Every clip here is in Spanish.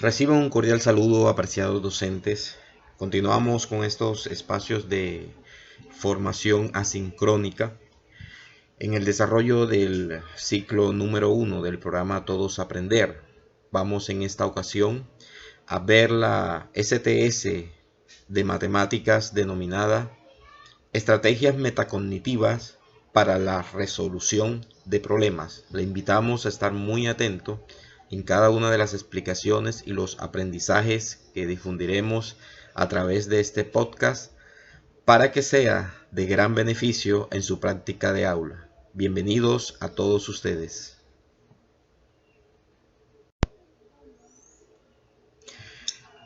Reciban un cordial saludo, apreciados docentes. Continuamos con estos espacios de formación asincrónica en el desarrollo del ciclo número 1 del programa Todos Aprender. Vamos en esta ocasión a ver la STS de matemáticas denominada Estrategias Metacognitivas para la Resolución de Problemas. Le invitamos a estar muy atento en cada una de las explicaciones y los aprendizajes que difundiremos a través de este podcast para que sea de gran beneficio en su práctica de aula. Bienvenidos a todos ustedes.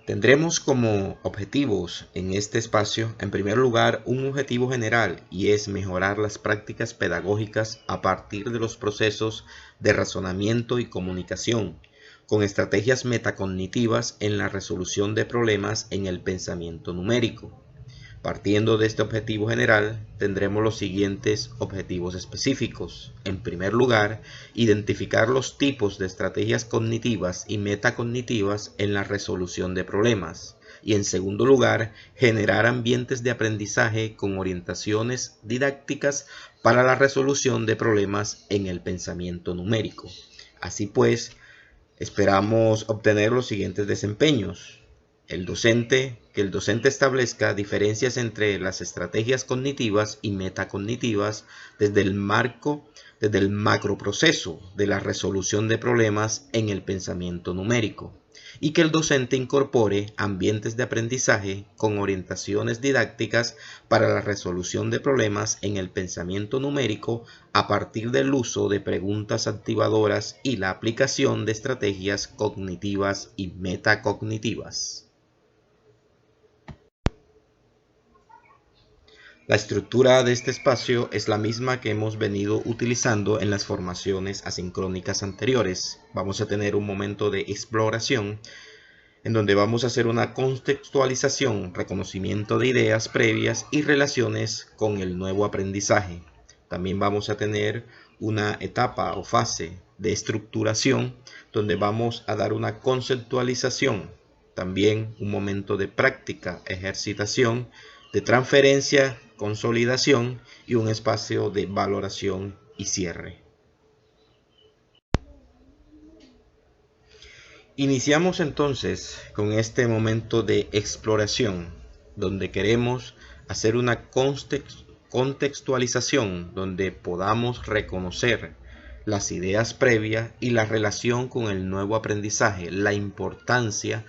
Tendremos como objetivos en este espacio, en primer lugar, un objetivo general y es mejorar las prácticas pedagógicas a partir de los procesos de razonamiento y comunicación, con estrategias metacognitivas en la resolución de problemas en el pensamiento numérico. Partiendo de este objetivo general, tendremos los siguientes objetivos específicos. En primer lugar, identificar los tipos de estrategias cognitivas y metacognitivas en la resolución de problemas. Y en segundo lugar, generar ambientes de aprendizaje con orientaciones didácticas para la resolución de problemas en el pensamiento numérico. Así pues, esperamos obtener los siguientes desempeños. Que el docente establezca diferencias entre las estrategias cognitivas y metacognitivas desde el macroproceso de la resolución de problemas en el pensamiento numérico, y que el docente incorpore ambientes de aprendizaje con orientaciones didácticas para la resolución de problemas en el pensamiento numérico a partir del uso de preguntas activadoras y la aplicación de estrategias cognitivas y metacognitivas. La estructura de este espacio es la misma que hemos venido utilizando en las formaciones asincrónicas anteriores. Vamos a tener un momento de exploración en donde vamos a hacer una contextualización, reconocimiento de ideas previas y relaciones con el nuevo aprendizaje. También vamos a tener una etapa o fase de estructuración donde vamos a dar una conceptualización. También un momento de práctica, ejercitación, de transferencia, consolidación y un espacio de valoración y cierre. Iniciamos entonces con este momento de exploración donde queremos hacer una contextualización donde podamos reconocer las ideas previas y la relación con el nuevo aprendizaje, la importancia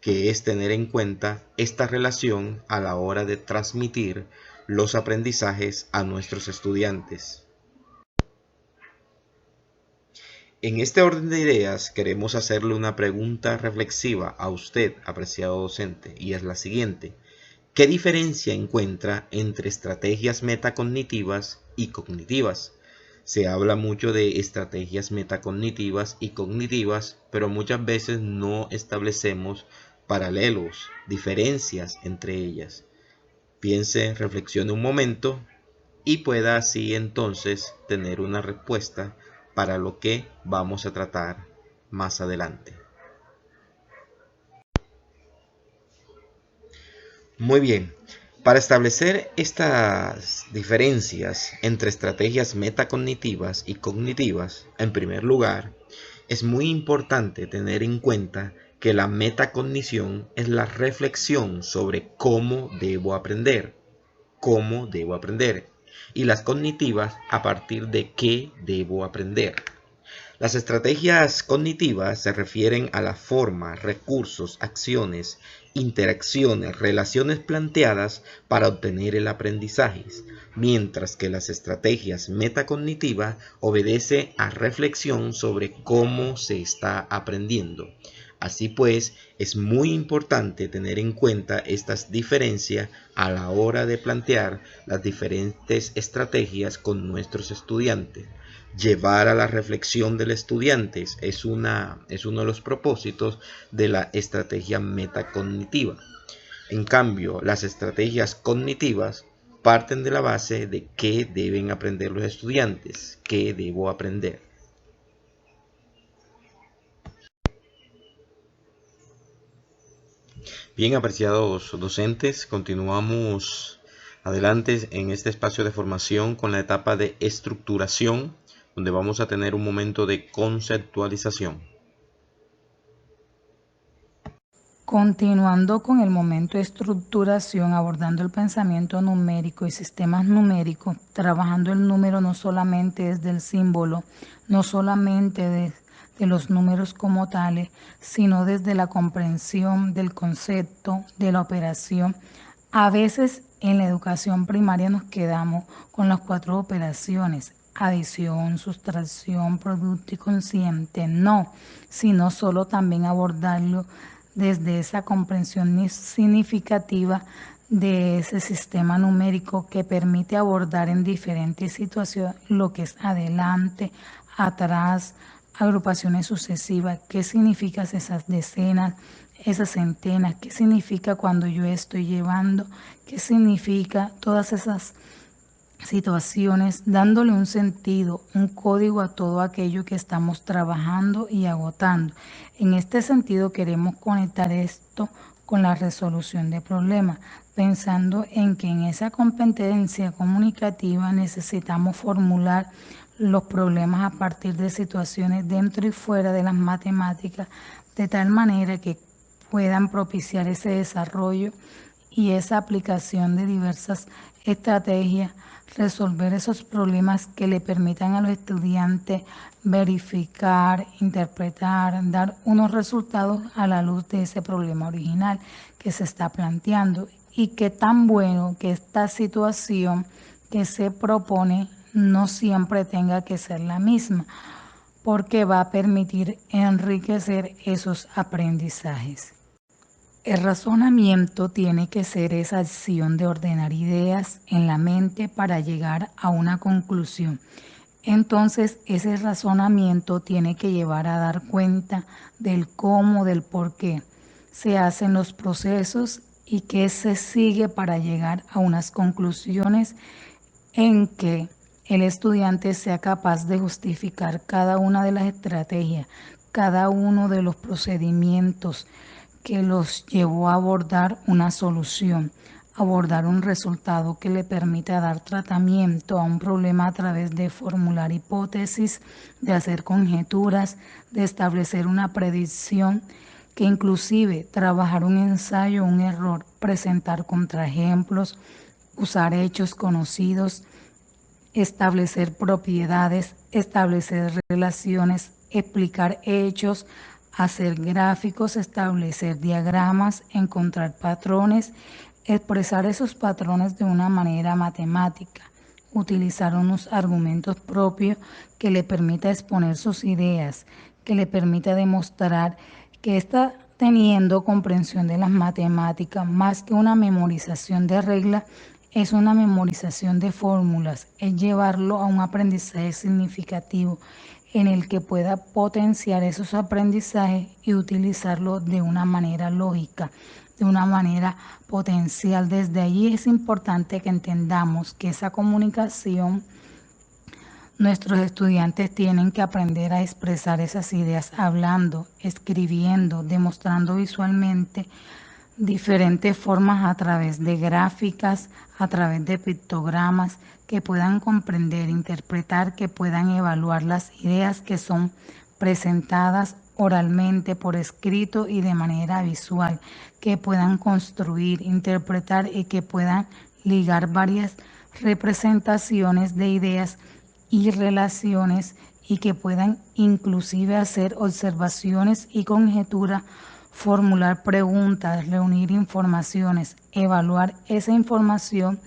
que es tener en cuenta esta relación a la hora de transmitir los aprendizajes a nuestros estudiantes. En este orden de ideas queremos hacerle una pregunta reflexiva a usted, apreciado docente, y es la siguiente. ¿Qué diferencia encuentra entre estrategias metacognitivas y cognitivas? Se habla mucho de estrategias metacognitivas y cognitivas, pero muchas veces no establecemos paralelos, diferencias entre ellas. Piense, reflexione un momento y pueda así entonces tener una respuesta para lo que vamos a tratar más adelante. Muy bien, para establecer estas diferencias entre estrategias metacognitivas y cognitivas, en primer lugar, es muy importante tener en cuenta que la metacognición es la reflexión sobre cómo debo aprender, y las cognitivas a partir de qué debo aprender. Las estrategias cognitivas se refieren a la forma, recursos, acciones, interacciones, relaciones planteadas para obtener el aprendizaje, mientras que las estrategias metacognitivas obedecen a reflexión sobre cómo se está aprendiendo. Así pues, es muy importante tener en cuenta estas diferencias a la hora de plantear las diferentes estrategias con nuestros estudiantes. Llevar a la reflexión del estudiante es uno de los propósitos de la estrategia metacognitiva. En cambio, las estrategias cognitivas parten de la base de qué deben aprender los estudiantes, qué debo aprender. Bien, apreciados docentes, continuamos adelante en este espacio de formación con la etapa de estructuración, donde vamos a tener un momento de conceptualización. Continuando con el momento de estructuración, abordando el pensamiento numérico y sistemas numéricos, trabajando el número no solamente desde el símbolo, no solamente de los números como tales, sino desde la comprensión del concepto, de la operación. A veces en la educación primaria nos quedamos con las 4 operaciones: adición, sustracción, producto y cociente. No, sino solo también abordarlo desde esa comprensión significativa de ese sistema numérico que permite abordar en diferentes situaciones lo que es adelante, atrás, agrupaciones sucesivas, qué significan esas decenas, esas centenas, qué significa cuando yo estoy llevando, qué significa todas esas situaciones, dándole un sentido, un código a todo aquello que estamos trabajando y agotando. En este sentido queremos conectar esto con la resolución de problemas, pensando en que en esa competencia comunicativa necesitamos formular los problemas a partir de situaciones dentro y fuera de las matemáticas, de tal manera que puedan propiciar ese desarrollo y esa aplicación de diversas estrategias, resolver esos problemas que le permitan a los estudiantes verificar, interpretar, dar unos resultados a la luz de ese problema original que se está planteando, y qué tan bueno que esta situación que se propone no siempre tenga que ser la misma, porque va a permitir enriquecer esos aprendizajes. El razonamiento tiene que ser esa acción de ordenar ideas en la mente para llegar a una conclusión. Entonces, ese razonamiento tiene que llevar a dar cuenta del cómo, del por qué se hacen los procesos y qué se sigue para llegar a unas conclusiones en que el estudiante sea capaz de justificar cada una de las estrategias, cada uno de los procedimientos que los llevó a abordar una solución, abordar un resultado que le permita dar tratamiento a un problema a través de formular hipótesis, de hacer conjeturas, de establecer una predicción, que inclusive trabajar un ensayo, un error, presentar contraejemplos, usar hechos conocidos, establecer propiedades, establecer relaciones, explicar hechos, hacer gráficos, establecer diagramas, encontrar patrones, expresar esos patrones de una manera matemática, utilizar unos argumentos propios que le permita exponer sus ideas, que le permita demostrar que está teniendo comprensión de las matemáticas, más que una memorización de reglas, es una memorización de fórmulas, es llevarlo a un aprendizaje significativo en el que pueda potenciar esos aprendizajes y utilizarlo de una manera lógica, de una manera potencial. Desde allí es importante que entendamos que esa comunicación, nuestros estudiantes tienen que aprender a expresar esas ideas hablando, escribiendo, demostrando visualmente diferentes formas a través de gráficas, a través de pictogramas, que puedan comprender, interpretar, que puedan evaluar las ideas que son presentadas oralmente, por escrito y de manera visual, que puedan construir, interpretar y que puedan ligar varias representaciones de ideas y relaciones, y que puedan inclusive hacer observaciones y conjeturas, formular preguntas, reunir informaciones, evaluar esa información,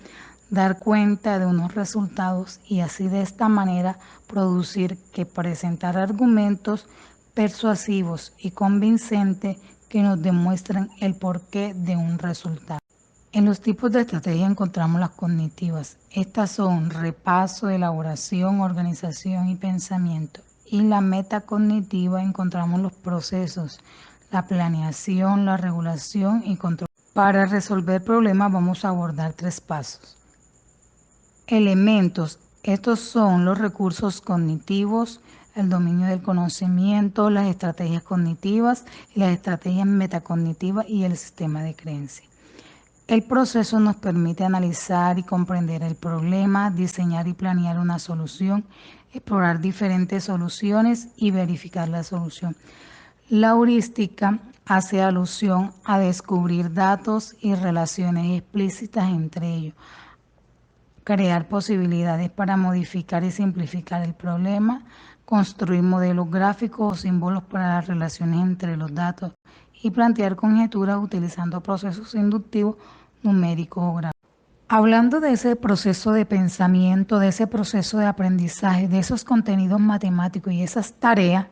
dar cuenta de unos resultados y así de esta manera producir, que presentar argumentos persuasivos y convincentes que nos demuestren el porqué de un resultado. En los tipos de estrategia encontramos las cognitivas. Estas son repaso, elaboración, organización y pensamiento. Y la metacognitiva encontramos los procesos, la planeación, la regulación y control. Para resolver problemas vamos a abordar 3 pasos. Elementos. Estos son los recursos cognitivos, el dominio del conocimiento, las estrategias cognitivas, las estrategias metacognitivas y el sistema de creencias. El proceso nos permite analizar y comprender el problema, diseñar y planear una solución, explorar diferentes soluciones y verificar la solución. La heurística hace alusión a descubrir datos y relaciones explícitas entre ellos, crear posibilidades para modificar y simplificar el problema, construir modelos gráficos o símbolos para las relaciones entre los datos y plantear conjeturas utilizando procesos inductivos, numéricos o gráficos. Hablando de ese proceso de pensamiento, de ese proceso de aprendizaje, de esos contenidos matemáticos y esas tareas,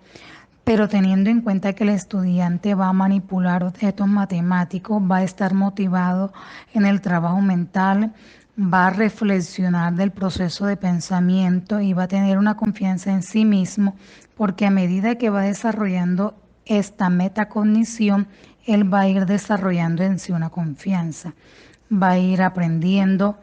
pero teniendo en cuenta que el estudiante va a manipular objetos matemáticos, va a estar motivado en el trabajo mental, va a reflexionar del proceso de pensamiento y va a tener una confianza en sí mismo, porque a medida que va desarrollando esta metacognición, él va a ir desarrollando en sí una confianza, va a ir aprendiendo,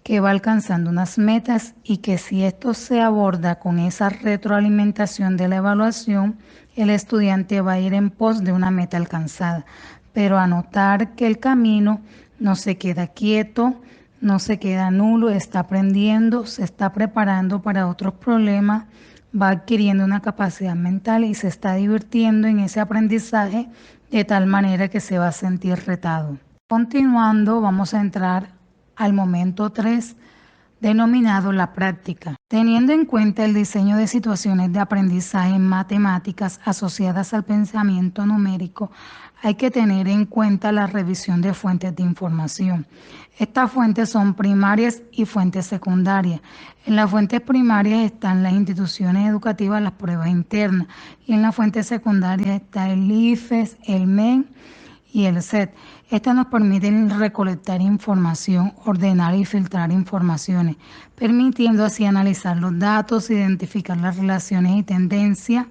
que va alcanzando unas metas y que si esto se aborda con esa retroalimentación de la evaluación, el estudiante va a ir en pos de una meta alcanzada, pero a notar que el camino no se queda quieto, no se queda nulo, está aprendiendo, se está preparando para otros problemas, va adquiriendo una capacidad mental y se está divirtiendo en ese aprendizaje de tal manera que se va a sentir retado. Continuando, vamos a entrar al momento 3, denominado la práctica. Teniendo en cuenta el diseño de situaciones de aprendizaje en matemáticas asociadas al pensamiento numérico, hay que tener en cuenta la revisión de fuentes de información. Estas fuentes son primarias y fuentes secundarias. En las fuentes primarias están las instituciones educativas, las pruebas internas, y en las fuentes secundarias está el IFES, el MEN y el SET. Estas nos permiten recolectar información, ordenar y filtrar informaciones, permitiendo así analizar los datos, identificar las relaciones y tendencias,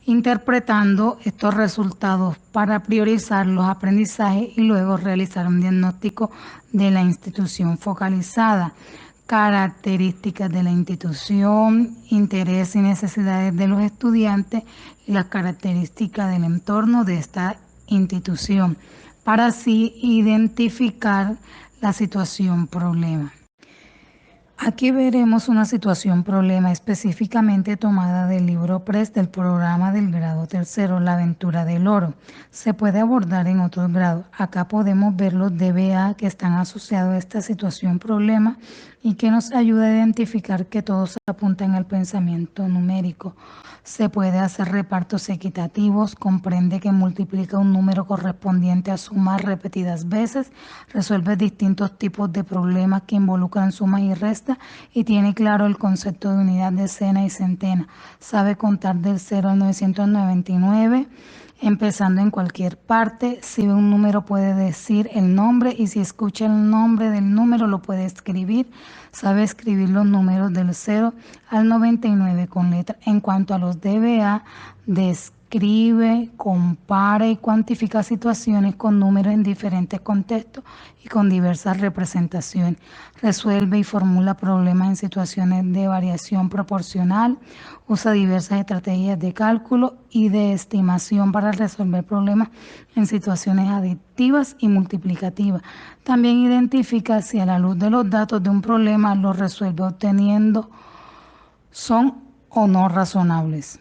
interpretando estos resultados para priorizar los aprendizajes y luego realizar un diagnóstico de la institución focalizada, características de la institución, interés y necesidades de los estudiantes y las características del entorno de esta institución, para así identificar la situación problema. Aquí veremos una situación problema específicamente tomada del libro PRES del programa del grado tercero, La aventura del oro. Se puede abordar en otros grados. Acá podemos ver los DBA que están asociados a esta situación problema y que nos ayuda a identificar que todos apuntan al pensamiento numérico. Se puede hacer repartos equitativos, comprende que multiplica un número correspondiente a sumar repetidas veces, resuelve distintos tipos de problemas que involucran sumas y restas y tiene claro el concepto de unidad, decena y centena. Sabe contar del 0 al 999, empezando en cualquier parte. Si ve un número puede decir el nombre y si escucha el nombre del número lo puede escribir. Sabe escribir los números del 0 al 99 con letra. En cuanto a los DBA, describe, compara y cuantifica situaciones con números en diferentes contextos y con diversas representaciones. Resuelve y formula problemas en situaciones de variación proporcional. Usa diversas estrategias de cálculo y de estimación para resolver problemas en situaciones adictivas y multiplicativas. También identifica si a la luz de los datos de un problema los resuelve obteniendo son o no razonables.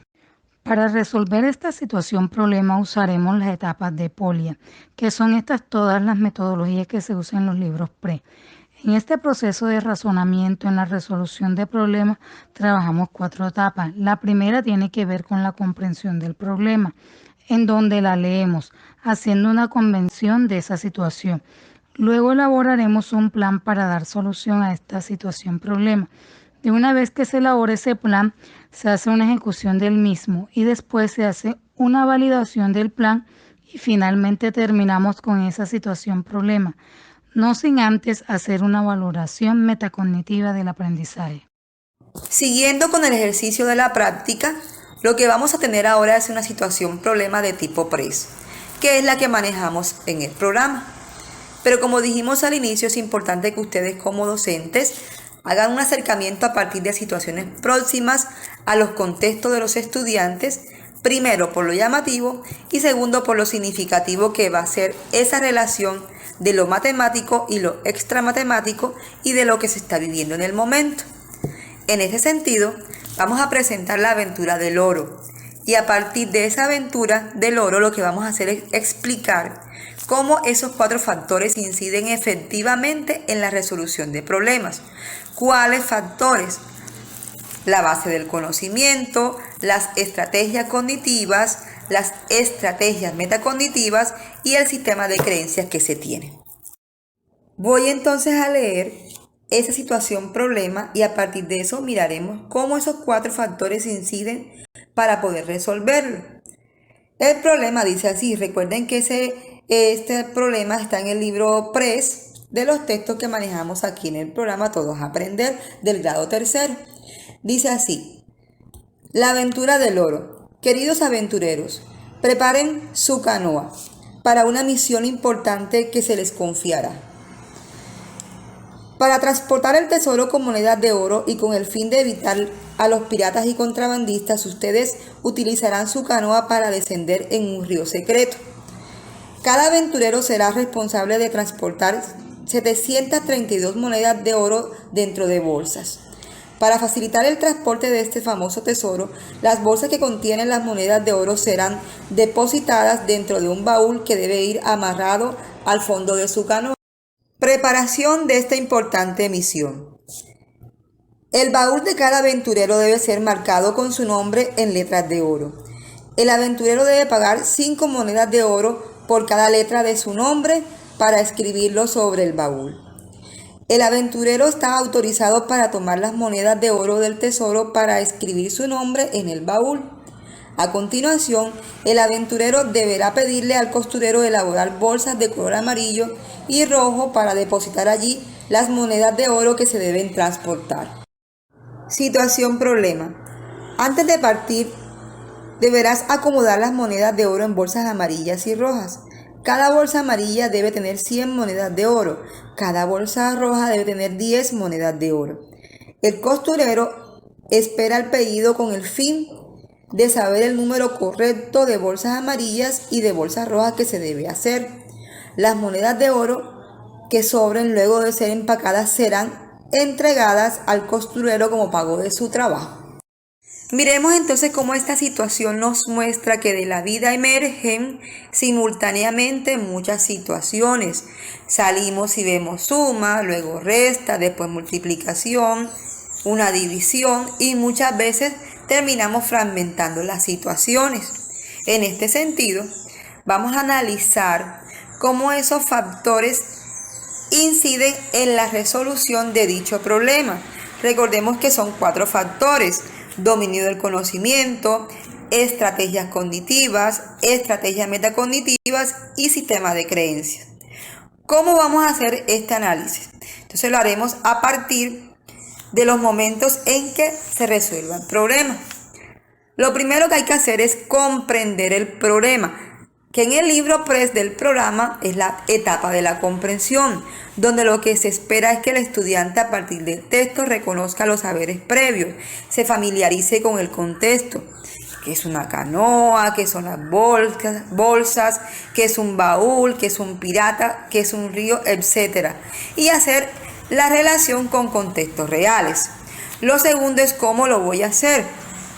Para resolver esta situación problema usaremos las etapas de Polya, que son estas todas las metodologías que se usan en los libros PRE. En este proceso de razonamiento en la resolución de problemas trabajamos 4 etapas. La primera tiene que ver con la comprensión del problema, en donde la leemos, haciendo una convención de esa situación. Luego elaboraremos un plan para dar solución a esta situación problema. De una vez que se elabore ese plan, se hace una ejecución del mismo y después se hace una validación del plan y finalmente terminamos con esa situación problema, no sin antes hacer una valoración metacognitiva del aprendizaje. Siguiendo con el ejercicio de la práctica, lo que vamos a tener ahora es una situación problema de tipo PRES, que es la que manejamos en el programa. Pero como dijimos al inicio, es importante que ustedes como docentes hagan un acercamiento a partir de situaciones próximas a los contextos de los estudiantes, primero por lo llamativo y segundo por lo significativo que va a ser esa relación de lo matemático y lo extramatemático y de lo que se está viviendo en el momento. En ese sentido, vamos a presentar la aventura del oro y a partir de esa aventura del oro lo que vamos a hacer es explicar cómo esos 4 factores inciden efectivamente en la resolución de problemas. ¿Cuáles factores? La base del conocimiento, las estrategias cognitivas, las estrategias metacognitivas y el sistema de creencias que se tiene. Voy entonces a leer esa situación problema y a partir de eso miraremos cómo esos 4 factores inciden para poder resolverlo. El problema dice así, recuerden que este problema está en el libro PRES de los textos que manejamos aquí en el programa Todos a Aprender del grado 3º. Dice así: la aventura del oro. Queridos aventureros, preparen su canoa para una misión importante que se les confiará. Para transportar el tesoro con monedas de oro y con el fin de evitar a los piratas y contrabandistas, ustedes utilizarán su canoa para descender en un río secreto. Cada aventurero será responsable de transportar 732 monedas de oro dentro de bolsas. Para facilitar el transporte de este famoso tesoro, las bolsas que contienen las monedas de oro serán depositadas dentro de un baúl que debe ir amarrado al fondo de su canoa. Preparación de esta importante misión. El baúl de cada aventurero debe ser marcado con su nombre en letras de oro. El aventurero debe pagar 5 monedas de oro por cada letra de su nombre para escribirlo sobre el baúl. El aventurero está autorizado para tomar las monedas de oro del tesoro para escribir su nombre en el baúl. A continuación, el aventurero deberá pedirle al costurero elaborar bolsas de color amarillo y rojo para depositar allí las monedas de oro que se deben transportar. Situación problema. Antes de partir, deberás acomodar las monedas de oro en bolsas amarillas y rojas. Cada bolsa amarilla debe tener 100 monedas de oro. Cada bolsa roja debe tener 10 monedas de oro. El costurero espera el pedido con el fin de saber el número correcto de bolsas amarillas y de bolsas rojas que se debe hacer. Las monedas de oro que sobren luego de ser empacadas serán entregadas al costurero como pago de su trabajo. Miremos entonces cómo esta situación nos muestra que de la vida emergen simultáneamente muchas situaciones. Salimos y vemos suma, luego resta, después multiplicación, una división y muchas veces terminamos fragmentando las situaciones. En este sentido, vamos a analizar cómo esos factores inciden en la resolución de dicho problema. Recordemos que son 4 factores: dominio del conocimiento, estrategias cognitivas, estrategias metacognitivas y sistema de creencias. ¿Cómo vamos a hacer este análisis? Entonces lo haremos a partir de los momentos en que se resuelva el problema. Lo primero que hay que hacer es comprender el problema, que en el libro PRES del programa es la etapa de la comprensión, donde lo que se espera es que el estudiante a partir del texto reconozca los saberes previos, se familiarice con el contexto, qué es una canoa, qué son las bolsas, qué es un baúl, qué es un pirata, qué es un río, etc. Y hacer la relación con contextos reales. Lo segundo es cómo lo voy a hacer,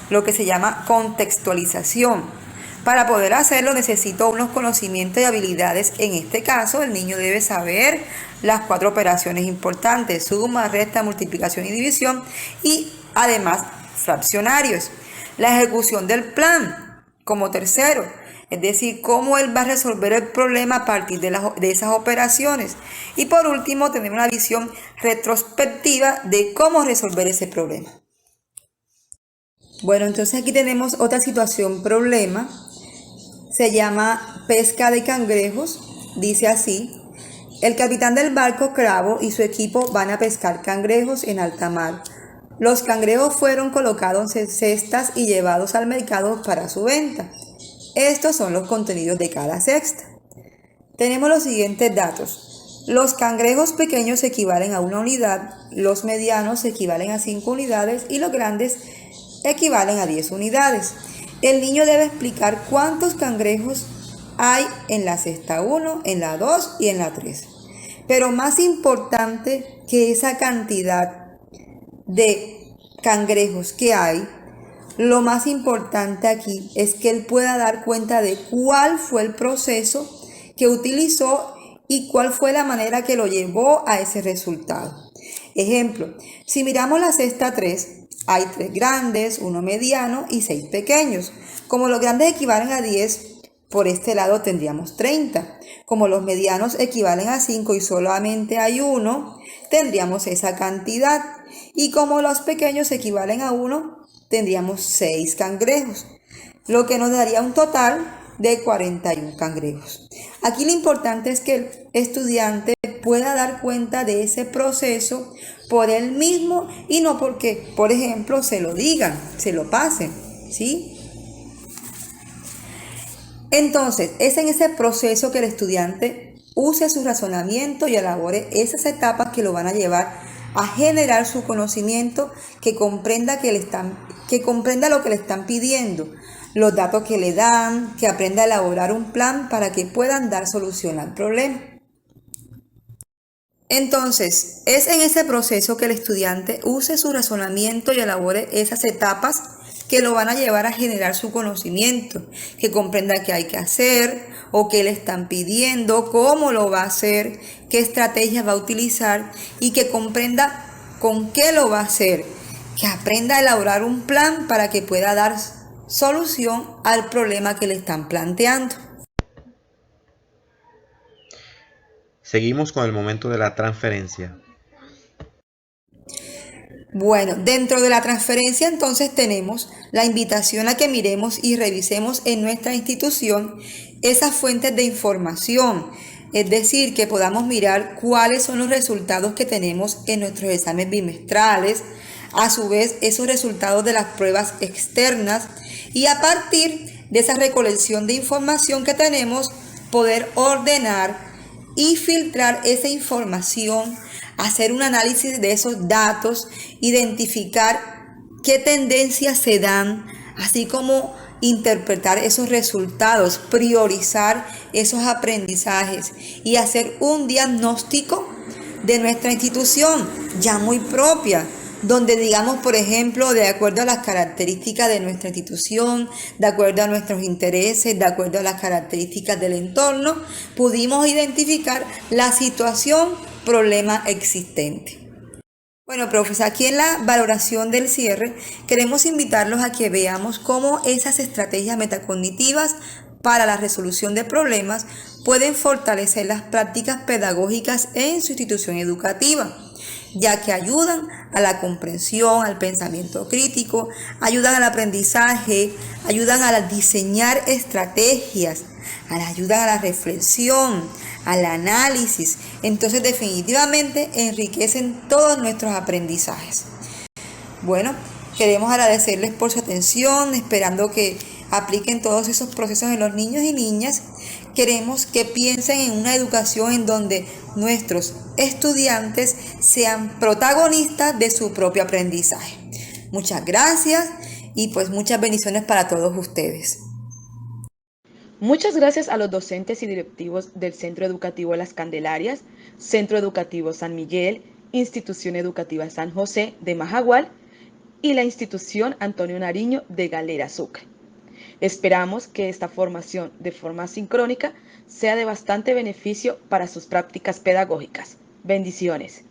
lo que se llama contextualización. Para poder hacerlo necesito unos conocimientos y habilidades. En este caso, el niño debe saber las 4 operaciones importantes: suma, resta, multiplicación y división, y además fraccionarios. La ejecución del plan como tercero, es decir, cómo él va a resolver el problema a partir de esas operaciones. Y por último, tener una visión retrospectiva de cómo resolver ese problema. Bueno, entonces aquí tenemos otra situación problema. Se llama pesca de cangrejos. Dice así: el capitán del barco Crabo y su equipo van a pescar cangrejos en alta mar. Los cangrejos fueron colocados en cestas y llevados al mercado para su venta. Estos son los contenidos de cada cesta. Tenemos los siguientes datos. Los cangrejos pequeños equivalen a 1 unidad, los medianos equivalen a 5 unidades y los grandes equivalen a 10 unidades. El niño debe explicar cuántos cangrejos hay en la cesta 1, en la 2 y en la 3. Pero más importante que esa cantidad de cangrejos que hay, lo más importante aquí es que él pueda dar cuenta de cuál fue el proceso que utilizó y cuál fue la manera que lo llevó a ese resultado. Ejemplo, si miramos la cesta 3, hay 3 grandes, 1 mediano y 6 pequeños. Como los grandes equivalen a 10, por este lado tendríamos 30. Como los medianos equivalen a 5 y solamente hay 1, tendríamos esa cantidad. Y como los pequeños equivalen a 1, tendríamos 6 cangrejos, lo que nos daría un total de 41 cangrejos. Aquí lo importante es que el estudiante pueda dar cuenta de ese proceso por él mismo y no porque, por ejemplo, se lo digan, se lo pasen, ¿sí? Entonces, es en ese proceso que el estudiante use su razonamiento y elabore esas etapas que lo van a llevar a generar su conocimiento, que comprenda lo que le están pidiendo, los datos que le dan, que aprenda a elaborar un plan para que puedan dar solución al problema. Entonces, es en ese proceso que el estudiante use su razonamiento y elabore esas etapas que lo van a llevar a generar su conocimiento, que comprenda qué hay que hacer o qué le están pidiendo, cómo lo va a hacer, qué estrategias va a utilizar y que comprenda con qué lo va a hacer, que aprenda a elaborar un plan para que pueda dar solución al problema que le están planteando. Seguimos con el momento de la transferencia. Bueno, dentro de la transferencia entonces tenemos la invitación a que miremos y revisemos en nuestra institución esas fuentes de información, es decir, que podamos mirar cuáles son los resultados que tenemos en nuestros exámenes bimestrales, a su vez esos resultados de las pruebas externas y a partir de esa recolección de información que tenemos poder ordenar y filtrar esa información, hacer un análisis de esos datos, identificar qué tendencias se dan, así como interpretar esos resultados, priorizar esos aprendizajes y hacer un diagnóstico de nuestra institución ya muy propia, donde digamos, por ejemplo, de acuerdo a las características de nuestra institución, de acuerdo a nuestros intereses, de acuerdo a las características del entorno, pudimos identificar la situación, problema existente. Bueno, profes, aquí en la valoración del cierre queremos invitarlos a que veamos cómo esas estrategias metacognitivas para la resolución de problemas pueden fortalecer las prácticas pedagógicas en su institución educativa, ya que ayudan a la comprensión, al pensamiento crítico, ayudan al aprendizaje, ayudan a diseñar estrategias, ayudan a la reflexión, al análisis. Entonces definitivamente enriquecen todos nuestros aprendizajes. Bueno, queremos agradecerles por su atención, esperando que apliquen todos esos procesos en los niños y niñas. Queremos que piensen en una educación en donde nuestros estudiantes sean protagonistas de su propio aprendizaje. Muchas gracias y pues muchas bendiciones para todos ustedes. Muchas gracias a los docentes y directivos del Centro Educativo Las Candelarias, Centro Educativo San Miguel, Institución Educativa San José de Majagual y la Institución Antonio Nariño de Galera Sucre. Esperamos que esta formación de forma sincrónica sea de bastante beneficio para sus prácticas pedagógicas. Bendiciones.